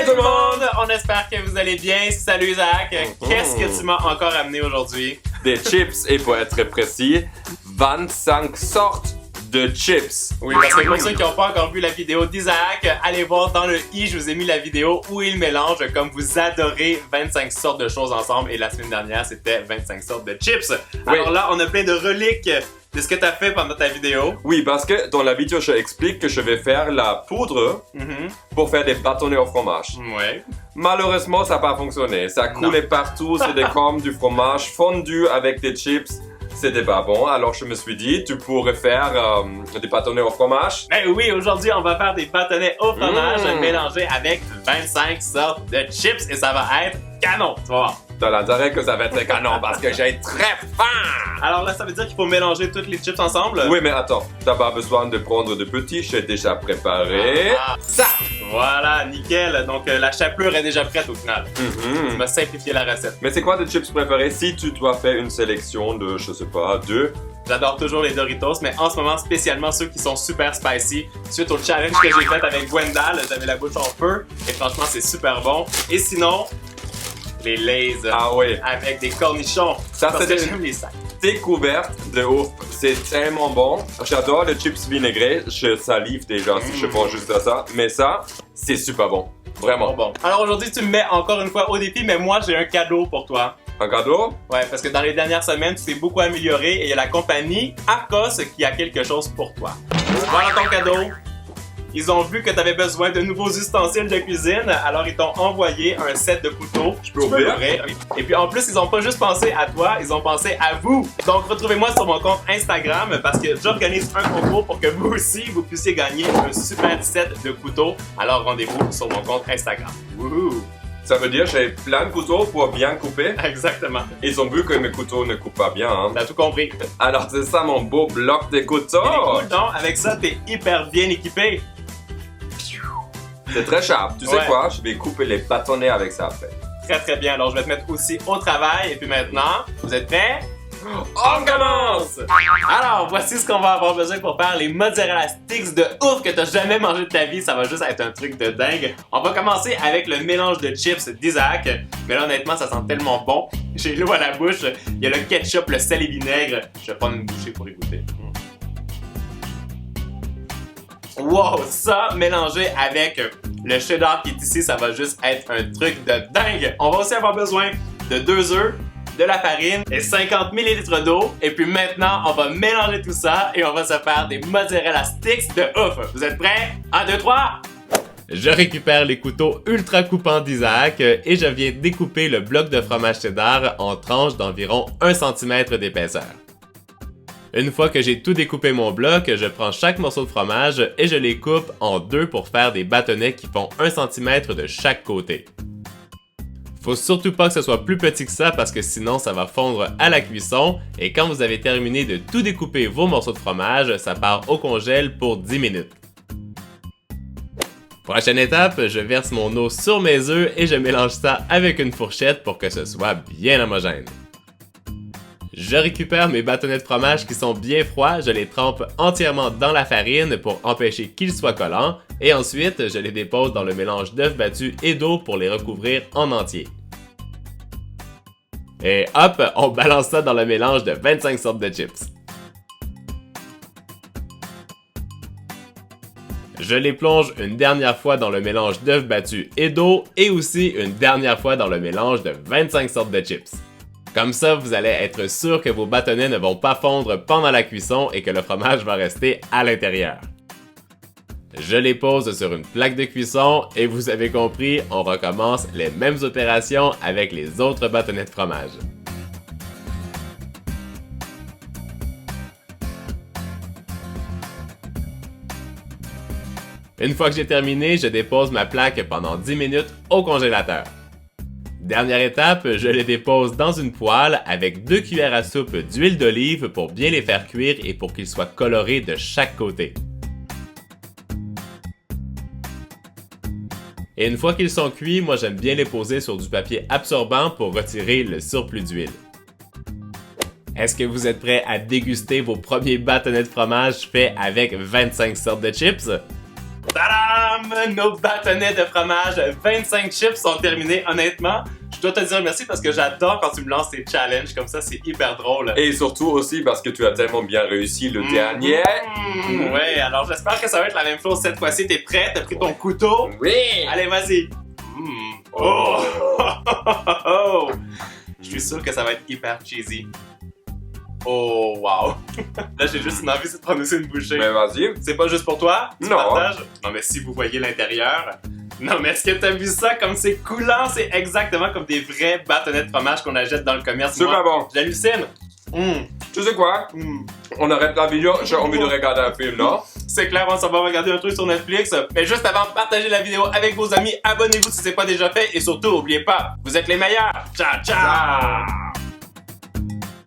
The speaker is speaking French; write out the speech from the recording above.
tout le monde! On espère que vous allez bien. Salut Zach! Qu'est-ce que tu m'as encore amené aujourd'hui? Des chips et pour être précis, 25 sortes de chips. Oui, parce que pour ceux qui n'ont pas encore vu la vidéo d'Isaac, allez voir dans le i, je vous ai mis la vidéo où il mélange comme vous adorez 25 sortes de choses ensemble. Et la semaine dernière, c'était 25 sortes de chips. Oui. Alors là, on a plein de reliques de ce que tu as fait pendant ta vidéo. Oui, parce que dans la vidéo, je explique que je vais faire la poudre pour faire des bâtonnets au fromage. Ouais. Malheureusement, ça n'a pas fonctionné. Ça coulait partout, c'était comme du fromage fondu avec des chips. C'était pas bon, alors je me suis dit, tu pourrais faire des bâtonnets au fromage. Ben oui, aujourd'hui, on va faire des bâtonnets au fromage mélangés avec 25 sortes de chips et ça va être canon, tu vas voir. T'as l'intérêt que ça va être canon parce que j'ai très faim. Alors là, ça veut dire qu'il faut mélanger toutes les chips ensemble? Oui, mais attends, t'as pas besoin de prendre de petits, j'ai déjà préparé. Ça! Voilà, nickel. Donc la chapelure est déjà prête au final. Tu m'as simplifié la recette. Mais c'est quoi tes chips préférés si tu dois faire une sélection de, je sais pas, 2? J'adore toujours les Doritos, mais en ce moment, spécialement ceux qui sont super spicy. Suite au challenge que j'ai fait avec Gwendal, j'avais la bouche en feu et franchement, c'est super bon. Et sinon, les Lay's avec des cornichons. Ça, parce c'est que j'aime les sacs. Découverte de ouf, c'est tellement bon. J'adore les chips vinaigrés, je salive déjà si je pense juste à ça. Mais ça, c'est super bon, vraiment. Bon. Alors aujourd'hui, tu me mets encore une fois au défi, mais moi, j'ai un cadeau pour toi. Un cadeau? Ouais, parce que dans les dernières semaines, tu t'es beaucoup amélioré et il y a la compagnie Arcos qui a quelque chose pour toi. Voilà ton cadeau. Ils ont vu que tu avais besoin de nouveaux ustensiles de cuisine, alors ils t'ont envoyé un set de couteaux. Je peux ouvrir? Et puis en plus, ils n'ont pas juste pensé à toi, ils ont pensé à vous. Donc retrouvez-moi sur mon compte Instagram parce que j'organise un concours pour que vous aussi, vous puissiez gagner un super set de couteaux. Alors rendez-vous sur mon compte Instagram. Wouhou! Ça veut dire que j'ai plein de couteaux pour bien couper. Exactement. Ils ont vu que mes couteaux ne coupent pas bien. Hein. T'as tout compris. Alors c'est ça mon beau bloc de couteaux. Il est cool, non? Avec ça, t'es hyper bien équipé. C'est très sharp. Tu sais quoi? Je vais couper les bâtonnets avec ça après. Très très bien. Alors je vais te mettre aussi au travail. Et puis maintenant, vous êtes prêts? On commence! Alors, voici ce qu'on va avoir besoin pour faire les mozzarella sticks de ouf que t'as jamais mangé de ta vie. Ça va juste être un truc de dingue. On va commencer avec le mélange de chips d'Isaac. Mais là, honnêtement, ça sent tellement bon. J'ai l'eau à la bouche. Il y a le ketchup, le sel et vinaigre. Je vais prendre une bouchée pour y goûter. Wow, ça mélangé avec le cheddar qui est ici, ça va juste être un truc de dingue. On va aussi avoir besoin de 2 œufs, de la farine et 50 ml d'eau. Et puis maintenant, on va mélanger tout ça et on va se faire des mozzarella sticks de ouf. Vous êtes prêts? 1, 2, 3! Je récupère les couteaux ultra coupants d'Isaac et je viens découper le bloc de fromage cheddar en tranches d'environ 1 cm d'épaisseur. Une fois que j'ai tout découpé mon bloc, je prends chaque morceau de fromage et je les coupe en 2 pour faire des bâtonnets qui font 1 cm de chaque côté. Faut surtout pas que ce soit plus petit que ça parce que sinon ça va fondre à la cuisson et quand vous avez terminé de tout découper vos morceaux de fromage, ça part au congèle pour 10 minutes. Prochaine étape, je verse mon eau sur mes œufs et je mélange ça avec une fourchette pour que ce soit bien homogène. Je récupère mes bâtonnets de fromage qui sont bien froids, je les trempe entièrement dans la farine pour empêcher qu'ils soient collants et ensuite je les dépose dans le mélange d'œufs battus et d'eau pour les recouvrir en entier. Et hop, on balance ça dans le mélange de 25 sortes de chips. Je les plonge une dernière fois dans le mélange d'œufs battus et d'eau et aussi une dernière fois dans le mélange de 25 sortes de chips. Comme ça, vous allez être sûr que vos bâtonnets ne vont pas fondre pendant la cuisson et que le fromage va rester à l'intérieur. Je les pose sur une plaque de cuisson et vous avez compris, on recommence les mêmes opérations avec les autres bâtonnets de fromage. Une fois que j'ai terminé, je dépose ma plaque pendant 10 minutes au congélateur. Dernière étape, je les dépose dans une poêle avec 2 cuillères à soupe d'huile d'olive pour bien les faire cuire et pour qu'ils soient colorés de chaque côté. Et une fois qu'ils sont cuits, moi j'aime bien les poser sur du papier absorbant pour retirer le surplus d'huile. Est-ce que vous êtes prêts à déguster vos premiers bâtonnets de fromage faits avec 25 sortes de chips? Tadam! Nos bâtonnets de fromage 25 chips sont terminés. Honnêtement, je dois te dire merci parce que j'adore quand tu me lances tes challenges comme ça, c'est hyper drôle. Et surtout aussi parce que tu as tellement bien réussi le dernier. Ouais, alors j'espère que ça va être la même chose cette fois-ci. T'es prêt? T'as pris ton couteau? Oui. Allez, vas-y. Oh! Oh! Je suis sûr que ça va être hyper cheesy. Oh, wow! Là, j'ai juste une envie de prononcer une bouchée. Mais vas-y. C'est pas juste pour toi? Tu Non. partages? Non, mais si vous voyez l'intérieur... Non, mais est-ce que t'as vu ça? Comme c'est coulant, c'est exactement comme des vrais bâtonnets de fromage qu'on achète dans le commerce. C'est pas bon. J'hallucine. Tu sais quoi? On arrête la vidéo, j'ai envie de regarder un film, non? C'est clair, on s'en va regarder un truc sur Netflix. Mais juste avant, partagez la vidéo avec vos amis, abonnez-vous si c'est pas déjà fait et surtout, n'oubliez pas, vous êtes les meilleurs. Ciao, ciao!